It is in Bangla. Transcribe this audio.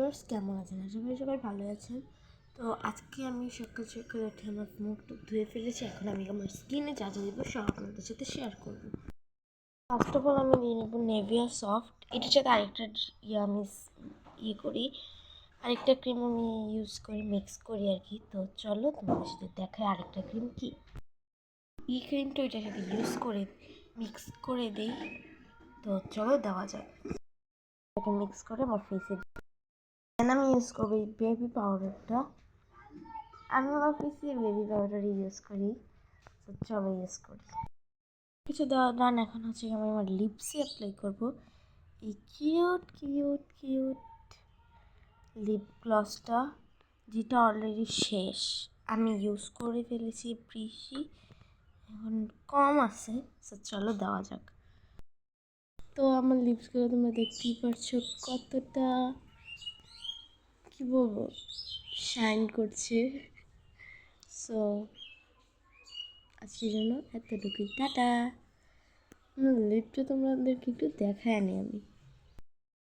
ভিউয়ার্স কেমন আছেন? আশা করি সবাই ভালো আছেন। তো আজকে আমি সকাল সকাল উঠে আমার মুখ টুক ধুয়ে ফেলেছি। এখন আমি আমার স্কিনে যা যা দেবো সব আপনাদের সাথে শেয়ার করবো। ফার্স্ট অফ অল আমি দিয়ে নেবো নেভিয়া সফট। এটার সাথে আরেকটা আমি করি, আরেকটা ক্রিম আমি ইউজ করি, মিক্স করি আর কি। তো চলো তোমাদের সাথে দেখাই আরেকটা ক্রিম কি। এই ক্রিমটা ওইটার সাথে ইউজ করে মিক্স করে দিই। তো চলো দেওয়া যায়। এটা মিক্স করে আমার ফেসে আমি ইউজ করবো এই বেবি পাউডারটা। আমি আমার ফেসে বেবি পাউডারই ইউজ করি। তো চলো ইউজ করি। কিছু দেওয়া ডান। এখন হচ্ছে আমি আমার লিপসে অ্যাপ্লাই করবো এই কিউট কিউট কিউট লিপ গ্লসটা, যেটা অলরেডি শেষ। আমি ইউজ করে ফেলেছি বেশি, এখন কম আছে। তো চলো দেওয়া যাক। তো আমার লিপসগুলো তোমরা দেখতেই পারছো কতটা কি বলবো শাইন করছে। সো আজকের জন্য এতটুকুই, টাটা। লিপটা তোমাদেরকে একটু দেখায় নি আমি।